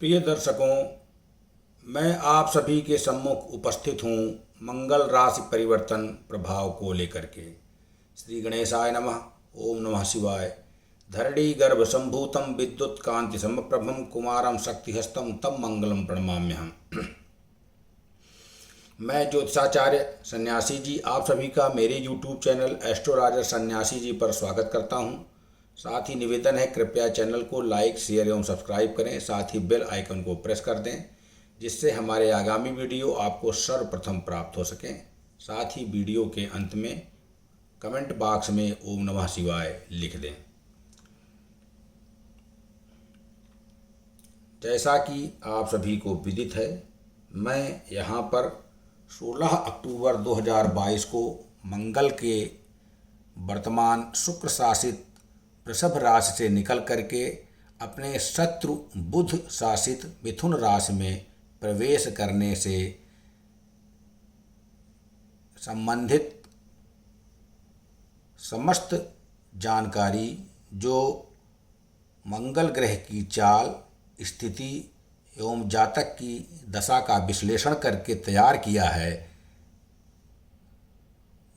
प्रिय दर्शकों, मैं आप सभी के सम्मुख उपस्थित हूँ मंगल राशि परिवर्तन प्रभाव को लेकर के। श्री गणेशाय नमः। ओम नमः शिवाय। धरणी गर्भ संभूतम विद्युत कांति समप्रभम कुमारम शक्तिहस्तम तम मंगलम प्रणमाम्यहम्। मैं ज्योतिषाचार्य सन्यासी जी आप सभी का मेरे YouTube चैनल एस्ट्रोलॉजर सन्यासी जी पर स्वागत करता हूं। साथ ही निवेदन है, कृपया चैनल को लाइक, शेयर एवं सब्सक्राइब करें। साथ ही बेल आइकन को प्रेस कर दें, जिससे हमारे आगामी वीडियो आपको सर्वप्रथम प्राप्त हो सकें। साथ ही वीडियो के अंत में कमेंट बॉक्स में ओम नमः शिवाय लिख दें। जैसा कि आप सभी को विदित है, मैं यहाँ पर 16 अक्टूबर 2022 को मंगल के वर्तमान शुक्र शासित वृषभ राशि से निकल करके अपने शत्रु बुध शासित मिथुन राशि में प्रवेश करने से संबंधित समस्त जानकारी जो मंगल ग्रह की चाल, स्थिति एवं जातक की दशा का विश्लेषण करके तैयार किया है,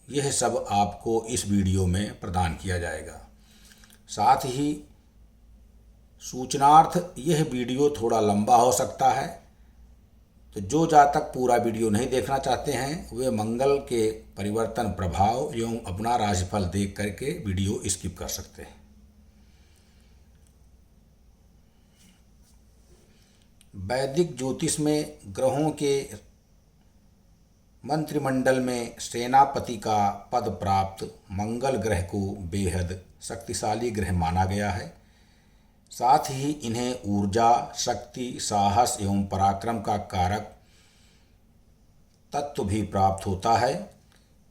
यह सब आपको इस वीडियो में प्रदान किया जाएगा। साथ ही सूचनार्थ यह वीडियो थोड़ा लंबा हो सकता है, तो जो जातक पूरा वीडियो नहीं देखना चाहते हैं वे मंगल के परिवर्तन प्रभाव एवं अपना राशिफल देख करके वीडियो स्किप कर सकते हैं। वैदिक ज्योतिष में ग्रहों के मंत्रिमंडल में सेनापति का पद प्राप्त मंगल ग्रह को बेहद शक्तिशाली ग्रह माना गया है। साथ ही इन्हें ऊर्जा, शक्ति, साहस एवं पराक्रम का कारक तत्व भी प्राप्त होता है।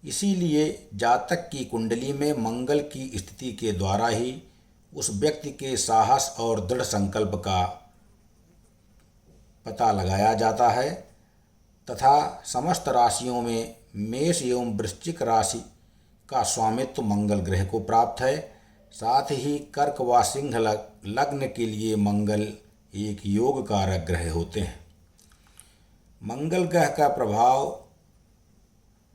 इसीलिए जातक की कुंडली में मंगल की स्थिति के द्वारा ही उस व्यक्ति के साहस और दृढ़ संकल्प का पता लगाया जाता है तथा समस्त राशियों में मेष एवं वृश्चिक राशि का स्वामित्व मंगल ग्रह को प्राप्त है। साथ ही कर्क व सिंह लग्न के लिए मंगल एक योग कारक ग्रह होते हैं। मंगल ग्रह का प्रभाव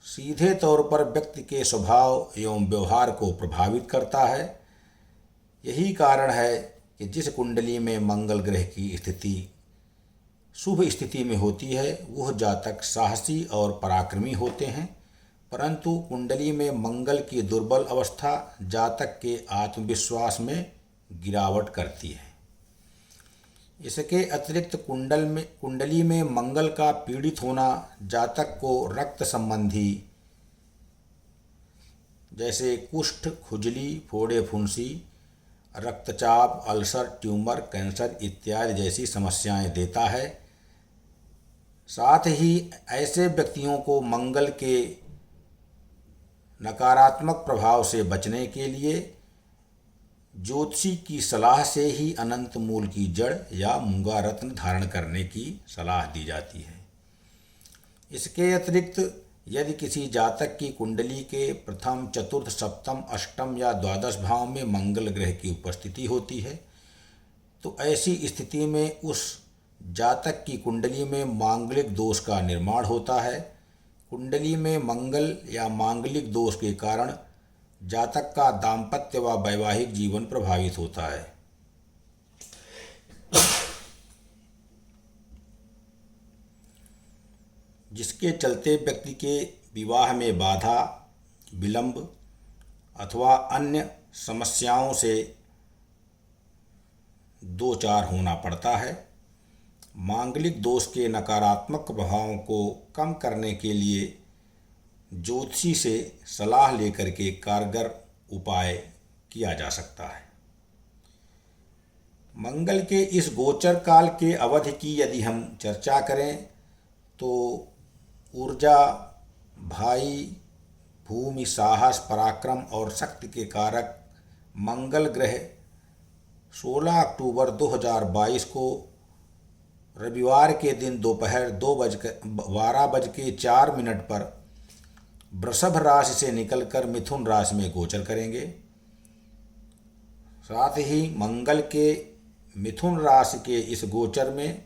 सीधे तौर पर व्यक्ति के स्वभाव एवं व्यवहार को प्रभावित करता है। यही कारण है कि जिस कुंडली में मंगल ग्रह की स्थिति शुभ स्थिति में होती है वह जातक साहसी और पराक्रमी होते हैं, परंतु कुंडली में मंगल की दुर्बल अवस्था जातक के आत्मविश्वास में गिरावट करती है। इसके अतिरिक्त कुंडली में मंगल का पीड़ित होना जातक को रक्त संबंधी जैसे कुष्ठ, खुजली, फोड़े फुंसी, रक्तचाप, अल्सर, ट्यूमर, कैंसर इत्यादि जैसी समस्याएं देता है। साथ ही ऐसे व्यक्तियों को मंगल के नकारात्मक प्रभाव से बचने के लिए ज्योतिषी की सलाह से ही अनंत मूल की जड़ या मूंगा रत्न धारण करने की सलाह दी जाती है। इसके अतिरिक्त यदि किसी जातक की कुंडली के प्रथम, चतुर्थ, सप्तम, अष्टम या द्वादश भाव में मंगल ग्रह की उपस्थिति होती है तो ऐसी स्थिति में उस जातक की कुंडली में मांगलिक दोष का निर्माण होता है। कुंडली में मंगल या मांगलिक दोष के कारण जातक का दाम्पत्य व वैवाहिक जीवन प्रभावित होता है। जिसके चलते व्यक्ति के विवाह में बाधा, विलंब अथवा अन्य समस्याओं से दो चार होना पड़ता है। मांगलिक दोष के नकारात्मक प्रभावों को कम करने के लिए ज्योतिषी से सलाह लेकर के कारगर उपाय किया जा सकता है। मंगल के इस गोचर काल के अवधि की यदि हम चर्चा करें तो ऊर्जा, भाई, भूमि, साहस, पराक्रम और शक्ति के कारक मंगल ग्रह 16 अक्टूबर 2022 को रविवार के दिन दोपहर 12:04 पर वृषभ राशि से निकलकर मिथुन राशि में गोचर करेंगे। साथ ही मंगल के मिथुन राशि के इस गोचर में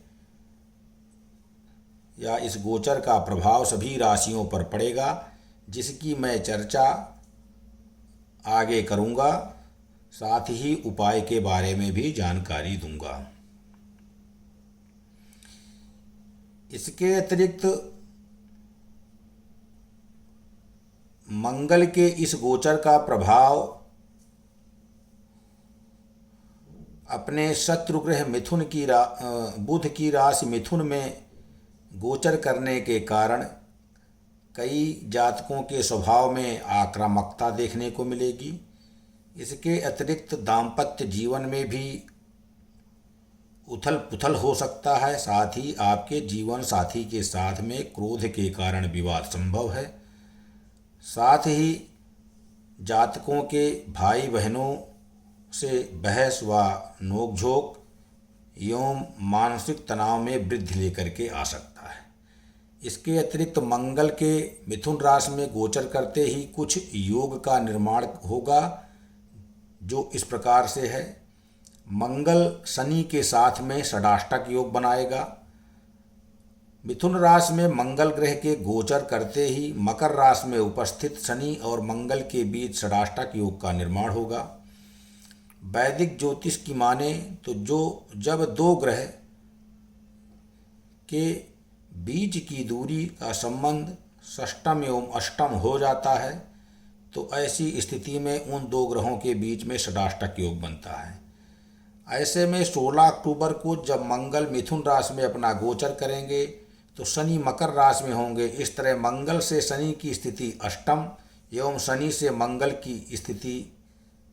या इस गोचर का प्रभाव सभी राशियों पर पड़ेगा, जिसकी मैं चर्चा आगे करूँगा। साथ ही उपाय के बारे में भी जानकारी दूंगा। इसके अतिरिक्त मंगल के इस गोचर का प्रभाव अपने शत्रु ग्रह मिथुन की बुध की राशि मिथुन में गोचर करने के कारण कई जातकों के स्वभाव में आक्रामकता देखने को मिलेगी। इसके अतिरिक्त दाम्पत्य जीवन में भी उथल पुथल हो सकता है। साथ ही आपके जीवन साथी के साथ में क्रोध के कारण विवाद संभव है। साथ ही जातकों के भाई बहनों से बहस व नोकझोंक एवं मानसिक तनाव में वृद्धि लेकर के आ सकता है। इसके अतिरिक्त मंगल के मिथुन राशि में गोचर करते ही कुछ योग का निर्माण होगा, जो इस प्रकार से है। मंगल शनि के साथ में षडाष्टक योग बनाएगा। मिथुन राशि में मंगल ग्रह के गोचर करते ही मकर राशि में उपस्थित शनि और मंगल के बीच षडाष्टक योग का निर्माण होगा। वैदिक ज्योतिष की माने तो जब दो ग्रह के बीच की दूरी का संबंध षष्टम एवं अष्टम हो जाता है, तो ऐसी स्थिति में उन दो ग्रहों के बीच में षडाष्टक योग बनता है। ऐसे में 16 अक्टूबर को जब मंगल मिथुन राशि में अपना गोचर करेंगे तो शनि मकर राशि में होंगे। इस तरह मंगल से शनि की स्थिति अष्टम एवं शनि से मंगल की स्थिति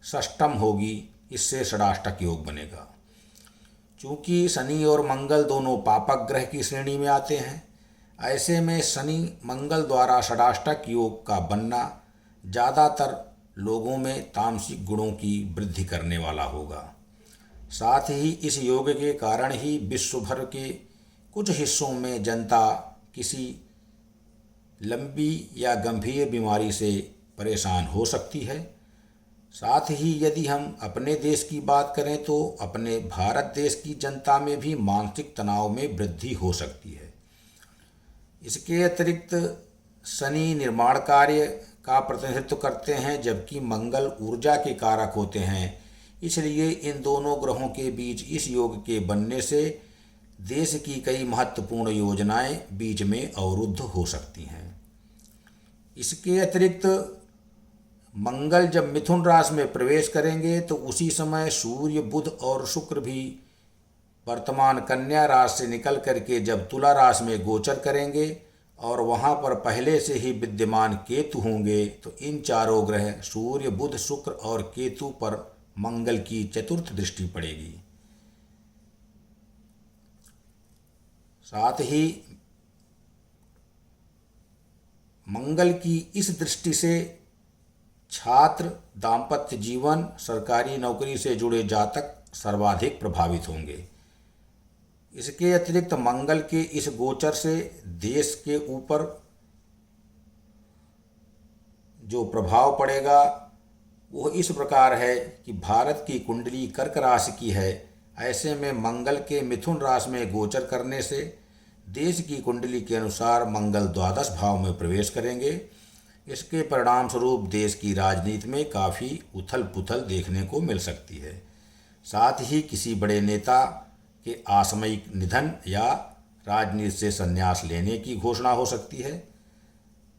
षष्टम होगी। इससे षडाष्टक योग बनेगा। चूँकि शनि और मंगल दोनों पापक ग्रह की श्रेणी में आते हैं, ऐसे में शनि मंगल द्वारा षडाष्टक योग का बनना ज़्यादातर लोगों में तामसिक गुणों की वृद्धि करने वाला होगा। साथ ही इस योग के कारण ही विश्व भर के कुछ हिस्सों में जनता किसी लंबी या गंभीर बीमारी से परेशान हो सकती है। साथ ही यदि हम अपने देश की बात करें तो अपने भारत देश की जनता में भी मानसिक तनाव में वृद्धि हो सकती है। इसके अतिरिक्त शनि निर्माण कार्य का प्रतिनिधित्व करते हैं, जबकि मंगल ऊर्जा के कारक होते हैं। इसलिए इन दोनों ग्रहों के बीच इस योग के बनने से देश की कई महत्वपूर्ण योजनाएं बीच में अवरुद्ध हो सकती हैं। इसके अतिरिक्त मंगल जब मिथुन राशि में प्रवेश करेंगे तो उसी समय सूर्य, बुध और शुक्र भी वर्तमान कन्या राशि से निकल करके जब तुला राशि में गोचर करेंगे और वहाँ पर पहले से ही विद्यमान केतु होंगे, तो इन चारों ग्रह सूर्य, बुध, शुक्र और केतु पर मंगल की चतुर्थ दृष्टि पड़ेगी। साथ ही मंगल की इस दृष्टि से छात्र, दाम्पत्य जीवन, सरकारी नौकरी से जुड़े जातक सर्वाधिक प्रभावित होंगे। इसके अतिरिक्त मंगल के इस गोचर से देश के ऊपर जो प्रभाव पड़ेगा वो इस प्रकार है कि भारत की कुंडली कर्क राशि की है। ऐसे में मंगल के मिथुन राशि में गोचर करने से देश की कुंडली के अनुसार मंगल द्वादश भाव में प्रवेश करेंगे। इसके परिणाम स्वरूप देश की राजनीति में काफ़ी उथल पुथल देखने को मिल सकती है। साथ ही किसी बड़े नेता के आकस्मिक निधन या राजनीति से संन्यास लेने की घोषणा हो सकती है।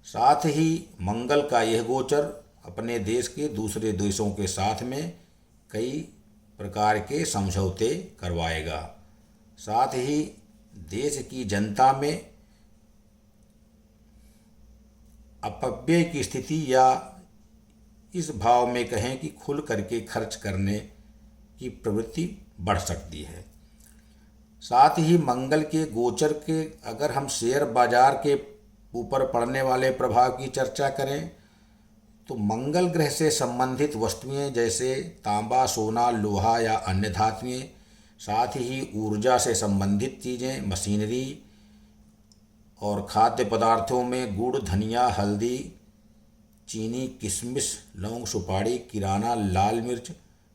साथ ही मंगल का यह गोचर अपने देश के दूसरे देशों के साथ में कई प्रकार के समझौते करवाएगा। साथ ही देश की जनता में अपव्यय की स्थिति या इस भाव में कहें कि खुल करके खर्च करने की प्रवृत्ति बढ़ सकती है। साथ ही मंगल के गोचर के अगर हम शेयर बाजार के ऊपर पड़ने वाले प्रभाव की चर्चा करें तो मंगल ग्रह से संबंधित वस्तुएं जैसे तांबा, सोना, लोहा या अन्य धातुएं, साथ ही ऊर्जा से संबंधित चीज़ें, मशीनरी और खाद्य पदार्थों में गुड़, धनिया, हल्दी, चीनी, किशमिश, लौंग, सुपारी, किराना, लाल मिर्च,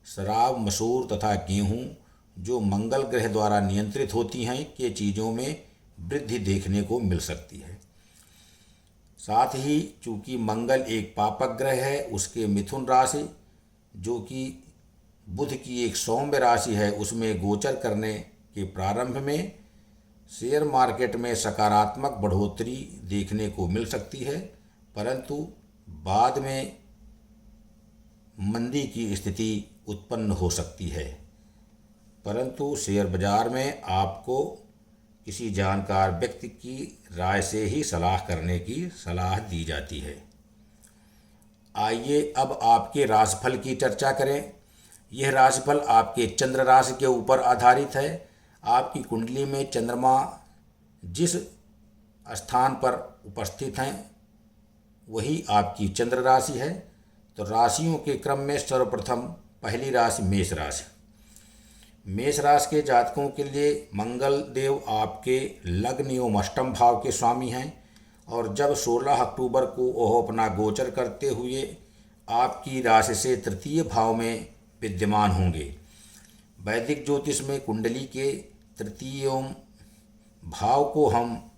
शराब, मसूर तथा गेहूँ, जो मंगल ग्रह द्वारा नियंत्रित होती हैं के चीज़ों में वृद्धि देखने को मिल सकती है। साथ ही चूँकि मंगल एक पापक ग्रह है, उसके मिथुन राशि जो कि बुध की एक सौम्य राशि है उसमें गोचर करने के प्रारंभ में शेयर मार्केट में सकारात्मक बढ़ोतरी देखने को मिल सकती है, परंतु बाद में मंदी की स्थिति उत्पन्न हो सकती है। परंतु शेयर बाजार में आपको किसी जानकार व्यक्ति की राय से ही सलाह करने की सलाह दी जाती है। आइए अब आपके राशिफल की चर्चा करें। यह राशिफल आपके चंद्र राशि के ऊपर आधारित है। आपकी कुंडली में चंद्रमा जिस स्थान पर उपस्थित हैं वही आपकी चंद्र राशि है। तो राशियों के क्रम में सर्वप्रथम पहली राशि मेष राशि। मेष राशि के जातकों के लिए मंगल देव आपके लग्न एवं अष्टम भाव के स्वामी हैं और जब 16 अक्टूबर को वह अपना गोचर करते हुए आपकी राशि से तृतीय भाव में विद्यमान होंगे। वैदिक ज्योतिष में कुंडली के तृतीय भाव को हम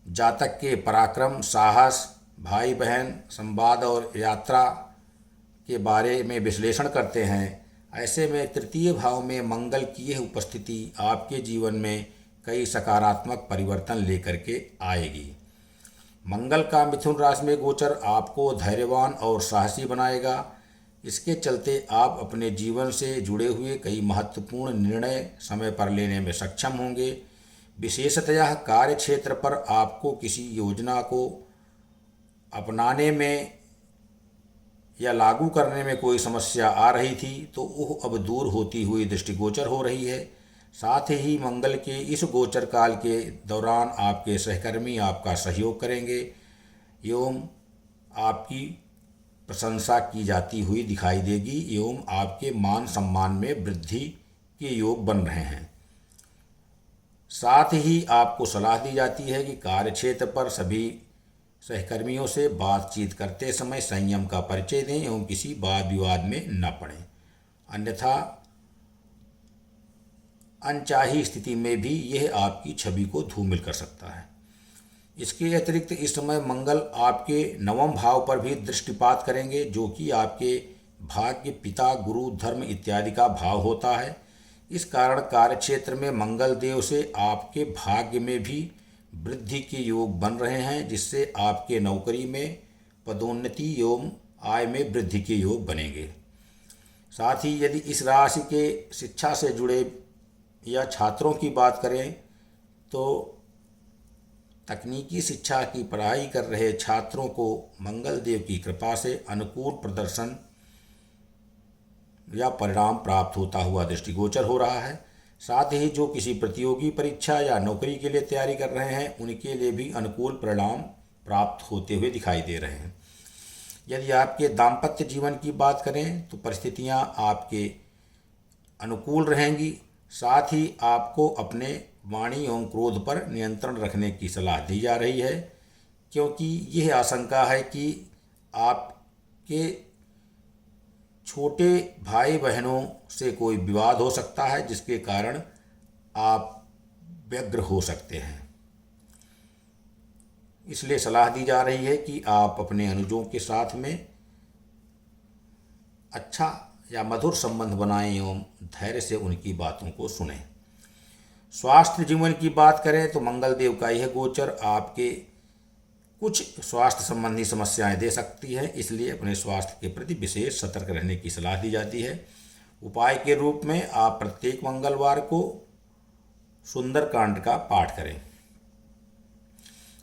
जातक के पराक्रम, साहस, भाई बहन, संवाद और यात्रा के बारे में विश्लेषण करते हैं। ऐसे में तृतीय भाव में मंगल की यह उपस्थिति आपके जीवन में कई सकारात्मक परिवर्तन लेकर के आएगी। मंगल का मिथुन राशि में गोचर आपको धैर्यवान और साहसी बनाएगा। इसके चलते आप अपने जीवन से जुड़े हुए कई महत्वपूर्ण निर्णय समय पर लेने में सक्षम होंगे। विशेषतः कार्य क्षेत्र पर आपको किसी योजना को अपनाने में या लागू करने में कोई समस्या आ रही थी तो वह अब दूर होती हुई दृष्टिगोचर हो रही है। साथ ही मंगल के इस गोचर काल के दौरान आपके सहकर्मी आपका सहयोग करेंगे एवं आपकी प्रशंसा की जाती हुई दिखाई देगी एवं आपके मान सम्मान में वृद्धि के योग बन रहे हैं। साथ ही आपको सलाह दी जाती है कि कार्यक्षेत्र पर सभी सहकर्मियों से बातचीत करते समय संयम का परिचय दें एवं किसी वाद विवाद में न पड़ें, अन्यथा अनचाही स्थिति में भी यह आपकी छवि को धूमिल कर सकता है। इसके अतिरिक्त इस समय मंगल आपके नवम भाव पर भी दृष्टिपात करेंगे जो कि आपके भाग्य, पिता, गुरु, धर्म इत्यादि का भाव होता है। इस कारण कार्यक्षेत्र में मंगल देव से आपके भाग्य में भी वृद्धि के योग बन रहे हैं, जिससे आपके नौकरी में पदोन्नति एवं आय में वृद्धि के योग बनेंगे। साथ ही यदि इस राशि के शिक्षा से जुड़े या छात्रों की बात करें तो तकनीकी शिक्षा की पढ़ाई कर रहे छात्रों को मंगल देव की कृपा से अनुकूल प्रदर्शन या परिणाम प्राप्त होता हुआ दृष्टिगोचर हो रहा है। साथ ही जो किसी प्रतियोगी परीक्षा या नौकरी के लिए तैयारी कर रहे हैं उनके लिए भी अनुकूल परिणाम प्राप्त होते हुए दिखाई दे रहे हैं। यदि आपके दाम्पत्य जीवन की बात करें तो परिस्थितियां आपके अनुकूल रहेंगी। साथ ही आपको अपने वाणी एवं क्रोध पर नियंत्रण रखने की सलाह दी जा रही है, क्योंकि यह आशंका है कि आपके छोटे भाई बहनों से कोई विवाद हो सकता है जिसके कारण आप व्यग्र हो सकते हैं। इसलिए सलाह दी जा रही है कि आप अपने अनुजों के साथ में अच्छा या मधुर संबंध बनाएं एवं धैर्य से उनकी बातों को सुनें। स्वास्थ्य जीवन की बात करें तो मंगल देव का यह गोचर आपके कुछ स्वास्थ्य संबंधी समस्याएं दे सकती है, इसलिए अपने स्वास्थ्य के प्रति विशेष सतर्क रहने की सलाह दी जाती है। उपाय के रूप में आप प्रत्येक मंगलवार को सुंदरकांड का पाठ करें।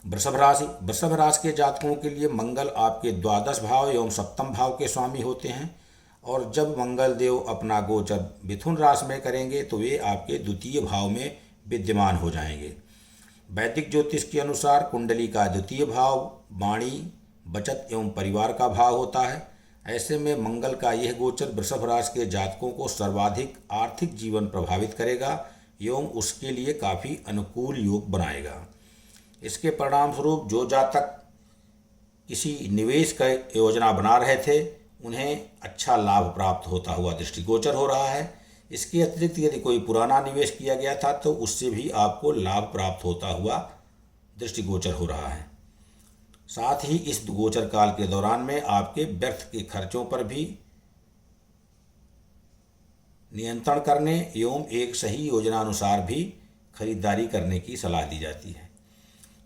वृषभ राशि के जातकों के लिए मंगल आपके द्वादश भाव एवं सप्तम भाव के स्वामी होते हैं और जब मंगल देव अपना गोचर मिथुन राशि में करेंगे तो वे आपके द्वितीय भाव में विद्यमान हो जाएंगे। वैदिक ज्योतिष के अनुसार कुंडली का द्वितीय भाव वाणी, बचत एवं परिवार का भाव होता है। ऐसे में मंगल का यह गोचर वृषभ राशि के जातकों को सर्वाधिक आर्थिक जीवन प्रभावित करेगा एवं उसके लिए काफ़ी अनुकूल योग बनाएगा। इसके परिणाम स्वरूप जो जातक किसी निवेश का योजना बना रहे थे उन्हें अच्छा लाभ प्राप्त होता हुआ दृष्टिगोचर हो रहा है। इसके अतिरिक्त यदि कोई पुराना निवेश किया गया था तो उससे भी आपको लाभ प्राप्त होता हुआ दृष्टिगोचर हो रहा है। साथ ही इस गोचर काल के दौरान में आपके व्यर्थ के खर्चों पर भी नियंत्रण करने एवं एक सही योजना अनुसार भी खरीदारी करने की सलाह दी जाती है।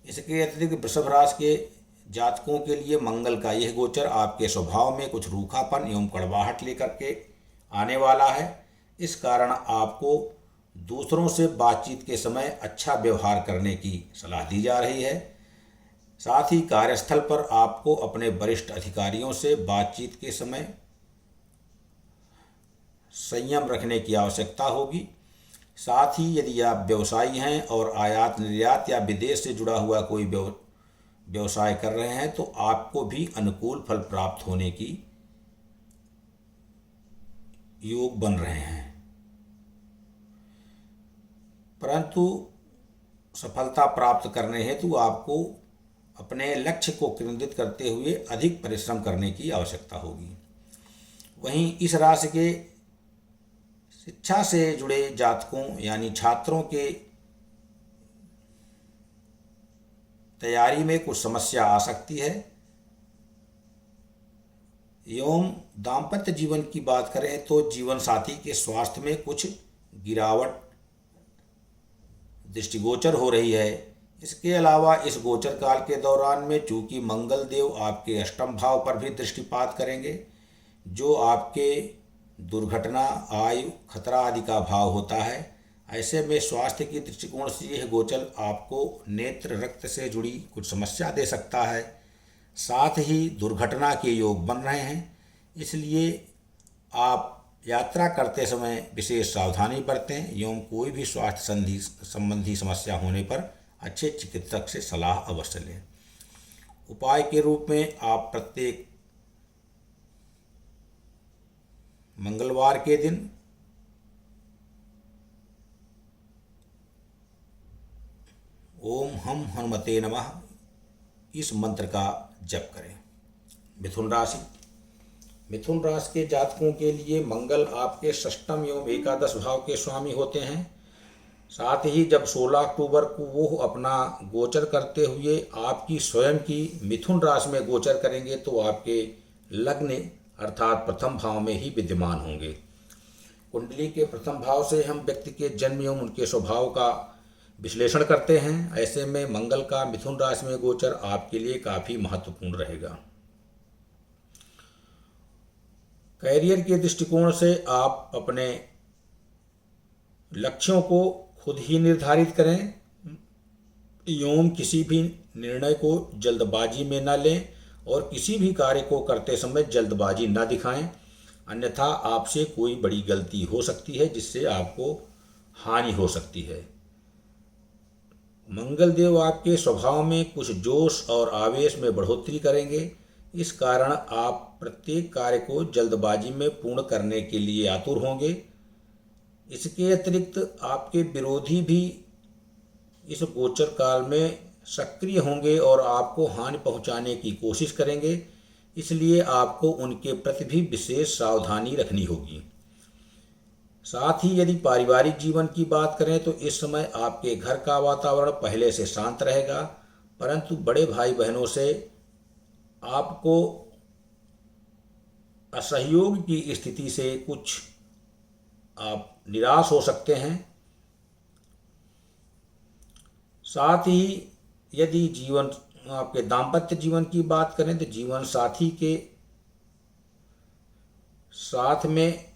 इसके अतिरिक्त वृषभ राशि के जातकों के लिए मंगल का यह गोचर आपके स्वभाव में कुछ रूखापन एवं कड़वाहट लेकर के आने वाला है। इस कारण आपको दूसरों से बातचीत के समय अच्छा व्यवहार करने की सलाह दी जा रही है। साथ ही कार्यस्थल पर आपको अपने वरिष्ठ अधिकारियों से बातचीत के समय संयम रखने की आवश्यकता होगी। साथ ही यदि आप व्यवसायी हैं और आयात निर्यात या विदेश से जुड़ा हुआ कोई व्यवसाय कर रहे हैं तो आपको भी अनुकूल फल प्राप्त होने की योग बन रहे हैं, परंतु सफलता प्राप्त करने हेतु आपको अपने लक्ष्य को केंद्रित करते हुए अधिक परिश्रम करने की आवश्यकता होगी। वहीं इस राशि के शिक्षा से जुड़े जातकों यानी छात्रों के तैयारी में कुछ समस्या आ सकती है। एवं दाम्पत्य जीवन की बात करें तो जीवन साथी के स्वास्थ्य में कुछ गिरावट दृष्टिगोचर हो रही है। इसके अलावा इस गोचर काल के दौरान में चूंकि मंगल देव आपके अष्टम भाव पर भी दृष्टिपात करेंगे, जो आपके दुर्घटना, आयु, खतरा आदि का भाव होता है, ऐसे में स्वास्थ्य की दृष्टिकोण से यह गोचर आपको नेत्र रक्त से जुड़ी कुछ समस्या दे सकता है। साथ ही दुर्घटना के योग बन रहे हैं, इसलिए आप यात्रा करते समय विशेष सावधानी बरतें एवं कोई भी स्वास्थ्य संबंधी समस्या होने पर अच्छे चिकित्सक से सलाह अवश्य लें। उपाय के रूप में आप प्रत्येक मंगलवार के दिन ओम हम हनुमते नमः इस मंत्र का जप करें। मिथुन राशि के जातकों के लिए मंगल आपके षष्ठम एवं एकादश भाव के स्वामी होते हैं। साथ ही जब 16 अक्टूबर को वो अपना गोचर करते हुए आपकी स्वयं की मिथुन राशि में गोचर करेंगे तो आपके लग्न अर्थात प्रथम भाव में ही विद्यमान होंगे। कुंडली के प्रथम भाव से हम व्यक्ति के जन्म एवं उनके स्वभाव का विश्लेषण करते हैं। ऐसे में मंगल का मिथुन राशि में गोचर आपके लिए काफ़ी महत्वपूर्ण रहेगा। कैरियर के दृष्टिकोण से आप अपने लक्ष्यों को खुद ही निर्धारित करें एवं किसी भी निर्णय को जल्दबाजी में न लें और किसी भी कार्य को करते समय जल्दबाजी न दिखाएं, अन्यथा आपसे कोई बड़ी गलती हो सकती है जिससे आपको हानि हो सकती है। मंगल देव आपके स्वभाव में कुछ जोश और आवेश में बढ़ोतरी करेंगे। इस कारण आप प्रत्येक कार्य को जल्दबाजी में पूर्ण करने के लिए आतुर होंगे। इसके अतिरिक्त आपके विरोधी भी इस गोचर काल में सक्रिय होंगे और आपको हानि पहुंचाने की कोशिश करेंगे, इसलिए आपको उनके प्रति भी विशेष सावधानी रखनी होगी। साथ ही यदि पारिवारिक जीवन की बात करें तो इस समय आपके घर का वातावरण पहले से शांत रहेगा, परंतु बड़े भाई बहनों से आपको असहयोग की स्थिति से कुछ आप निराश हो सकते हैं। साथ ही यदि जीवन आपके दाम्पत्य जीवन की बात करें तो जीवन साथी के साथ में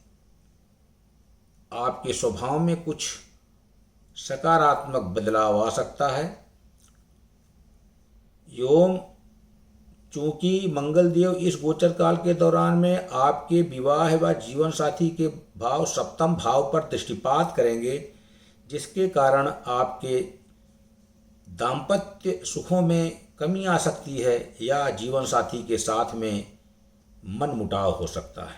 आपके स्वभाव में कुछ सकारात्मक बदलाव आ सकता है। एवं चूँकि मंगल देव इस गोचर काल के दौरान में आपके विवाह व जीवन साथी के भाव सप्तम भाव पर दृष्टिपात करेंगे, जिसके कारण आपके दाम्पत्य सुखों में कमी आ सकती है या जीवन साथी के साथ में मनमुटाव हो सकता है।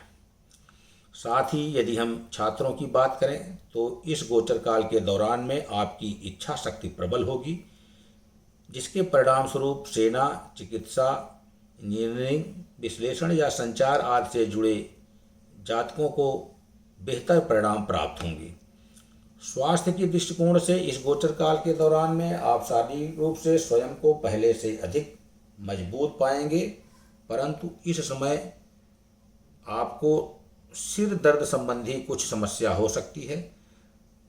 साथ ही यदि हम छात्रों की बात करें तो इस गोचर काल के दौरान में आपकी इच्छा शक्ति प्रबल होगी, जिसके परिणाम स्वरूप सेना, चिकित्सा, इंजीनियरिंग, विश्लेषण या संचार आदि से जुड़े जातकों को बेहतर परिणाम प्राप्त होंगे। स्वास्थ्य के दृष्टिकोण से इस गोचर काल के दौरान में आप शारीरिक रूप से स्वयं को पहले से अधिक मजबूत पाएंगे, परंतु इस समय आपको सिर दर्द संबंधी कुछ समस्या हो सकती है।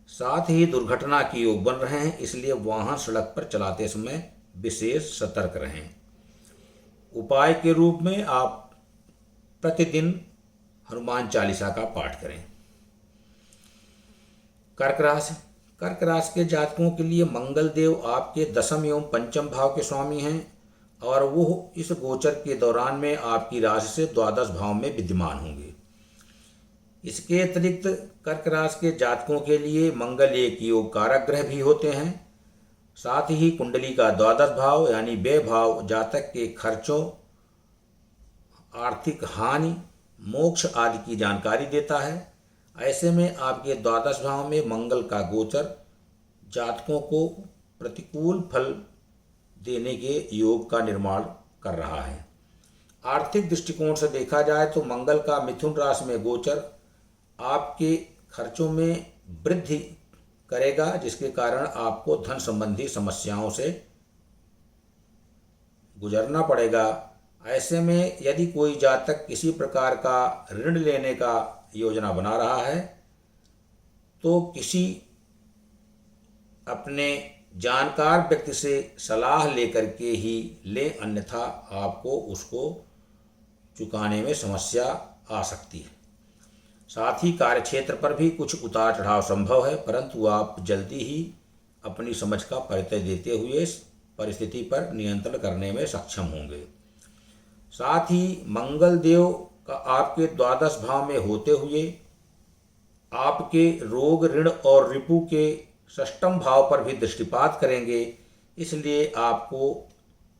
साथ ही दुर्घटना के योग बन रहे हैं, इसलिए वाहन सड़क पर चलाते समय विशेष सतर्क रहें। उपाय के रूप में आप प्रतिदिन हनुमान चालीसा का पाठ करें। कर्क राशि। कर्क राशि के जातकों के लिए मंगल देव आपके दसम एवं पंचम भाव के स्वामी हैं और वो इस गोचर के दौरान में आपकी राशि से द्वादश भाव में विद्यमान होंगे। इसके अतिरिक्त कर्क राशि के जातकों के लिए मंगल एक योग कारक ग्रह भी होते हैं। साथ ही कुंडली का द्वादश भाव यानी व्यय भाव जातक के खर्चों, आर्थिक हानि, मोक्ष आदि की जानकारी देता है। ऐसे में आपके द्वादश भाव में मंगल का गोचर जातकों को प्रतिकूल फल देने के योग का निर्माण कर रहा है। आर्थिक दृष्टिकोण से देखा जाए तो मंगल का मिथुन राशि में गोचर आपके खर्चों में वृद्धि करेगा, जिसके कारण आपको धन संबंधी समस्याओं से गुजरना पड़ेगा। ऐसे में यदि कोई जातक किसी प्रकार का ऋण लेने का योजना बना रहा है तो किसी अपने जानकार व्यक्ति से सलाह लेकर के ही ले, अन्यथा आपको उसको चुकाने में समस्या आ सकती है। साथ ही कार्यक्षेत्र पर भी कुछ उतार चढ़ाव संभव है, परंतु आप जल्दी ही अपनी समझ का परिचय देते हुए इस परिस्थिति पर नियंत्रण करने में सक्षम होंगे। साथ ही मंगल देव का आपके द्वादश भाव में होते हुए आपके रोग, ऋण और रिपु के षष्ठम भाव पर भी दृष्टिपात करेंगे। इसलिए आपको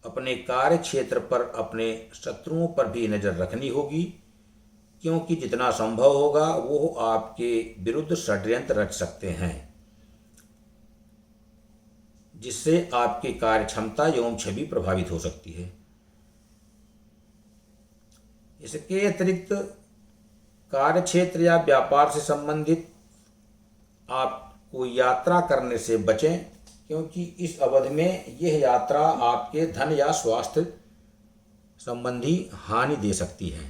अपने कार्य क्षेत्र पर अपने शत्रुओं पर भी नज़र रखनी होगी, क्योंकि जितना संभव होगा वो आपके विरुद्ध षड्यंत्र रच सकते हैं, जिससे आपकी कार्य क्षमता एवं छवि प्रभावित हो सकती है। इसके अतिरिक्त कार्य क्षेत्र या व्यापार से संबंधित आपको यात्रा करने से बचें, क्योंकि इस अवधि में यह यात्रा आपके धन या स्वास्थ्य संबंधी हानि दे सकती है।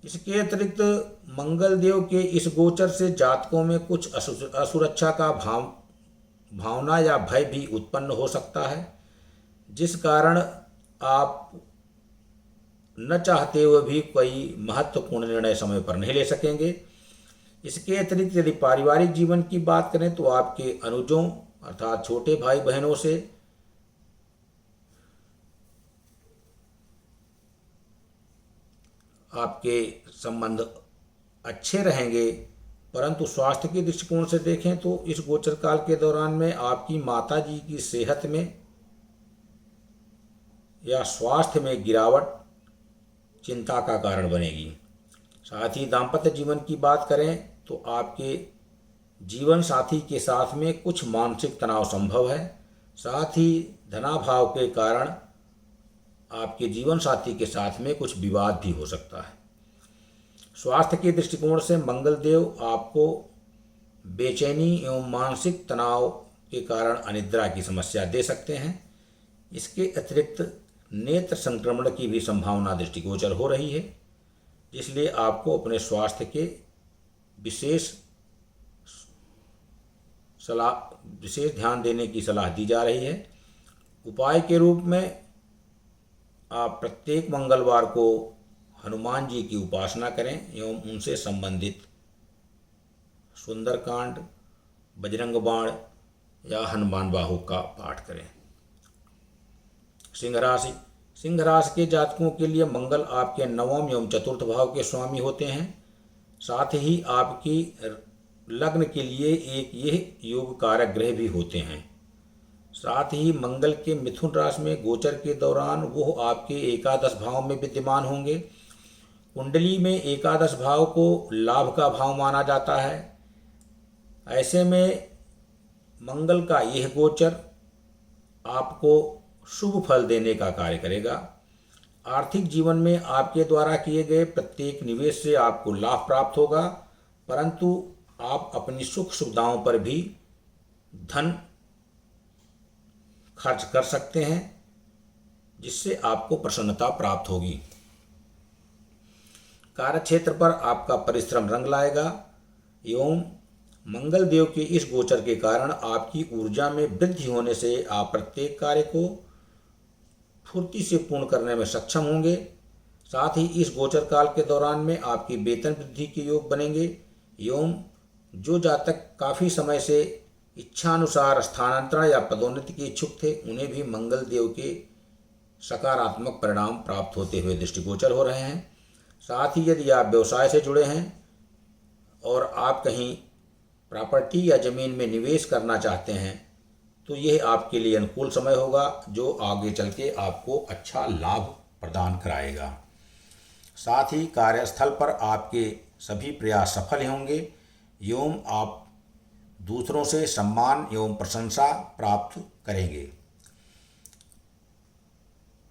इसके अतिरिक्त मंगल देव के इस गोचर से जातकों में कुछ असुरक्षा का भावना या भय भी उत्पन्न हो सकता है, जिस कारण आप न चाहते हुए भी कोई महत्वपूर्ण निर्णय समय पर नहीं ले सकेंगे। इसके अतिरिक्त यदि पारिवारिक जीवन की बात करें तो आपके अनुजों अर्थात छोटे भाई बहनों से आपके संबंध अच्छे रहेंगे, परंतु स्वास्थ्य के दृष्टिकोण से देखें तो इस गोचर काल के दौरान में आपकी माता जी की सेहत में या स्वास्थ्य में गिरावट चिंता का कारण बनेगी। साथ ही दाम्पत्य जीवन की बात करें तो आपके जीवन साथी के साथ में कुछ मानसिक तनाव संभव है। साथ ही धनाभाव के कारण आपके जीवन साथी के साथ में कुछ विवाद भी हो सकता है। स्वास्थ्य के दृष्टिकोण से मंगल देव आपको बेचैनी एवं मानसिक तनाव के कारण अनिद्रा की समस्या दे सकते हैं। इसके अतिरिक्त नेत्र संक्रमण की भी संभावना दृष्टिगोचर हो रही है, इसलिए आपको अपने स्वास्थ्य के विशेष ध्यान देने की सलाह दी जा रही है। उपाय के रूप में आप प्रत्येक मंगलवार को हनुमान जी की उपासना करें एवं उनसे संबंधित सुंदरकांड, बजरंग बाण या हनुमान बाहु का पाठ करें। सिंह राशि। सिंह राशि के जातकों के लिए मंगल आपके नवम एवं चतुर्थ भाव के स्वामी होते हैं। साथ ही आपकी लग्न के लिए एक यह योग कारक ग्रह भी होते हैं। साथ ही मंगल के मिथुन राशि में गोचर के दौरान वो आपके एकादश भाव में विद्यमान होंगे। कुंडली में एकादश भाव को लाभ का भाव माना जाता है। ऐसे में मंगल का यह गोचर आपको शुभ फल देने का कार्य करेगा। आर्थिक जीवन में आपके द्वारा किए गए प्रत्येक निवेश से आपको लाभ प्राप्त होगा, परंतु आप अपनी सुख सुविधाओं पर भी धन खर्च कर सकते हैं, जिससे आपको प्रसन्नता प्राप्त होगी। कार्यक्षेत्र पर आपका परिश्रम रंग लाएगा एवं मंगल देव के इस गोचर के कारण आपकी ऊर्जा में वृद्धि होने से आप प्रत्येक कार्य को फुर्ती से पूर्ण करने में सक्षम होंगे। साथ ही इस गोचर काल के दौरान में आपकी वेतन वृद्धि के योग बनेंगे एवं जो जातक काफ़ी समय से इच्छानुसार स्थानांतरण या पदोन्नति के इच्छुक थे, उन्हें भी मंगल देव के सकारात्मक परिणाम प्राप्त होते हुए दृष्टिगोचर हो रहे हैं। साथ ही यदि आप व्यवसाय से जुड़े हैं और आप कहीं प्रॉपर्टी या ज़मीन में निवेश करना चाहते हैं, तो यह आपके लिए अनुकूल समय होगा, जो आगे चल के आपको अच्छा लाभ प्रदान कराएगा। साथ ही कार्यस्थल पर आपके सभी प्रयास सफल होंगे एवं आप दूसरों से सम्मान एवं प्रशंसा प्राप्त करेंगे।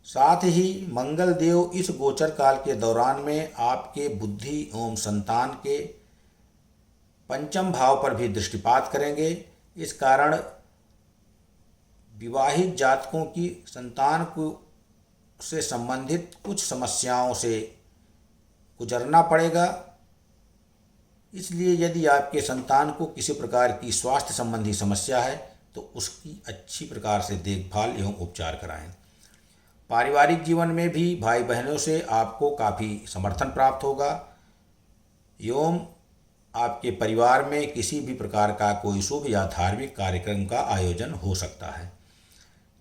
साथ ही मंगल देव इस गोचर काल के दौरान में आपके बुद्धि एवं संतान के पंचम भाव पर भी दृष्टिपात करेंगे। इस कारण विवाहित जातकों की संतान को से संबंधित कुछ समस्याओं से गुजरना पड़ेगा। इसलिए यदि आपके संतान को किसी प्रकार की स्वास्थ्य संबंधी समस्या है तो उसकी अच्छी प्रकार से देखभाल एवं उपचार कराएं। पारिवारिक जीवन में भी भाई बहनों से आपको काफ़ी समर्थन प्राप्त होगा एवं आपके परिवार में किसी भी प्रकार का कोई शुभ या धार्मिक कार्यक्रम का आयोजन हो सकता है,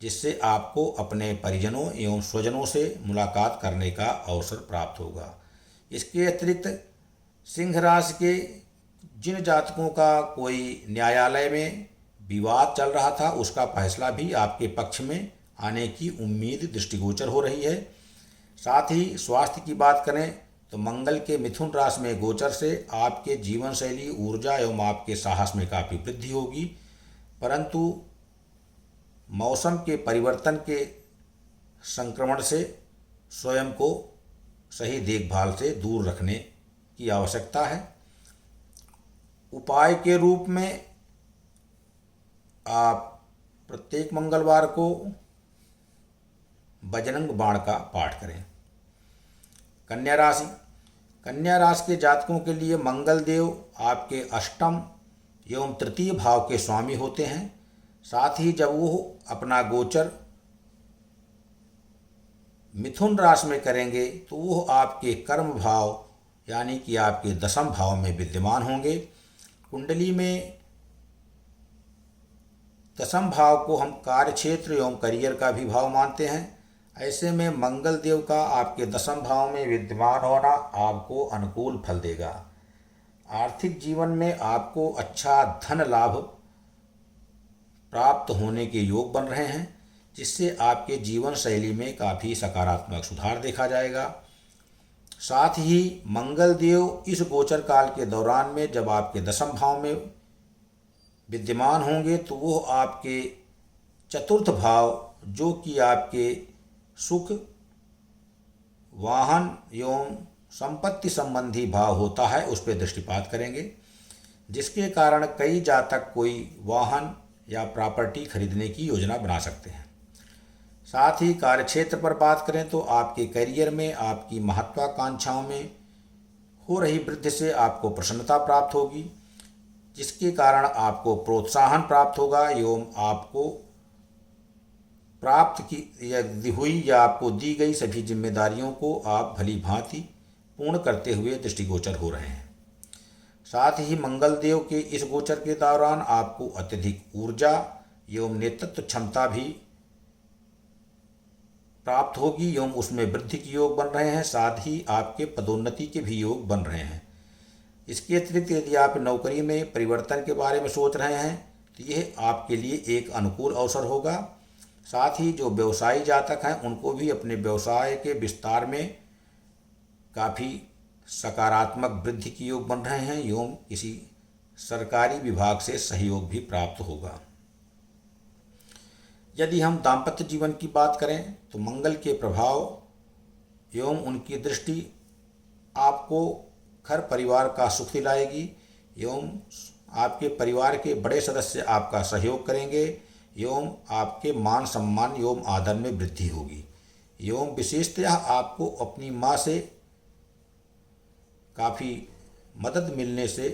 जिससे आपको अपने परिजनों एवं स्वजनों से मुलाकात करने का अवसर प्राप्त होगा। इसके अतिरिक्त सिंह राशि के जिन जातकों का कोई न्यायालय में विवाद चल रहा था, उसका फैसला भी आपके पक्ष में आने की उम्मीद दृष्टिगोचर हो रही है। साथ ही स्वास्थ्य की बात करें तो मंगल के मिथुन राशि में गोचर से आपके जीवन शैली, ऊर्जा एवं आपके साहस में काफ़ी वृद्धि होगी, परंतु मौसम के परिवर्तन के संक्रमण से स्वयं को सही देखभाल से दूर रखने की आवश्यकता है। उपाय के रूप में आप प्रत्येक मंगलवार को बजरंग बाण का पाठ करें। कन्या राशि के जातकों के लिए मंगल देव आपके अष्टम एवं तृतीय भाव के स्वामी होते हैं। साथ ही जब वो अपना गोचर मिथुन राशि में करेंगे तो वो आपके कर्म भाव यानी कि आपके दसम भाव में विद्यमान होंगे। कुंडली में दसम भाव को हम कार्य क्षेत्र एवं करियर का भी भाव मानते हैं। ऐसे में मंगल देव का आपके दसम भाव में विद्यमान होना आपको अनुकूल फल देगा। आर्थिक जीवन में आपको अच्छा धन लाभ प्राप्त होने के योग बन रहे हैं, जिससे आपके जीवन शैली में काफ़ी सकारात्मक सुधार देखा जाएगा। साथ ही मंगल देव इस गोचर काल के दौरान में जब आपके दसम भाव में विद्यमान होंगे तो वो आपके चतुर्थ भाव, जो कि आपके सुख, वाहन एवं संपत्ति संबंधी भाव होता है, उस पर दृष्टिपात करेंगे, जिसके कारण कई जातक कोई वाहन या प्रॉपर्टी खरीदने की योजना बना सकते हैं। साथ ही कार्यक्षेत्र पर बात करें तो आपके करियर में आपकी महत्वाकांक्षाओं में हो रही वृद्धि से आपको प्रसन्नता प्राप्त होगी, जिसके कारण आपको प्रोत्साहन प्राप्त होगा एवं आपको प्राप्त की हुई या आपको दी गई सभी जिम्मेदारियों को आप भली भांति पूर्ण करते हुए दृष्टिगोचर हो रहे हैं। साथ ही मंगल देव के इस गोचर के दौरान आपको अत्यधिक ऊर्जा एवं नेतृत्व क्षमता भी प्राप्त होगी एवं उसमें वृद्धि के योग बन रहे हैं। साथ ही आपके पदोन्नति के भी योग बन रहे हैं। इसके अतिरिक्त यदि आप नौकरी में परिवर्तन के बारे में सोच रहे हैं तो यह आपके लिए एक अनुकूल अवसर होगा। साथ ही जो व्यवसायी जातक हैं उनको भी अपने व्यवसाय के विस्तार में काफ़ी सकारात्मक वृद्धि के योग बन रहे हैं एवं किसी सरकारी विभाग से सहयोग भी प्राप्त होगा। यदि हम दाम्पत्य जीवन की बात करें तो मंगल के प्रभाव एवं उनकी दृष्टि आपको घर परिवार का सुख दिलाएगी एवं आपके परिवार के बड़े सदस्य आपका सहयोग करेंगे एवं आपके मान सम्मान एवं आदर में वृद्धि होगी एवं विशेषतः आपको अपनी माँ से काफ़ी मदद मिलने से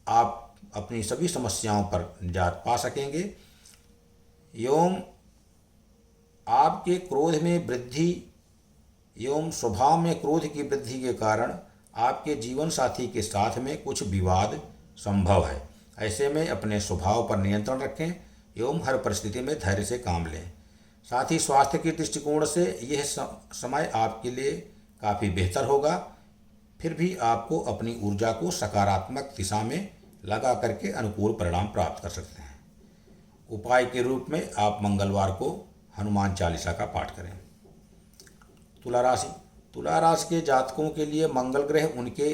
आप अपनी सभी समस्याओं पर निजात पा सकेंगे एवं आपके क्रोध में वृद्धि एवं स्वभाव में क्रोध की वृद्धि के कारण आपके जीवन साथी के साथ में कुछ विवाद संभव है। ऐसे में अपने स्वभाव पर नियंत्रण रखें एवं हर परिस्थिति में धैर्य से काम लें। साथ ही स्वास्थ्य के दृष्टिकोण से यह समय आपके लिए काफ़ी बेहतर होगा। फिर भी आपको अपनी ऊर्जा को सकारात्मक दिशा में लगा करके अनुकूल परिणाम प्राप्त कर सकते हैं। उपाय के रूप में आप मंगलवार को हनुमान चालीसा का पाठ करें। तुला राशि के जातकों के लिए मंगल ग्रह उनके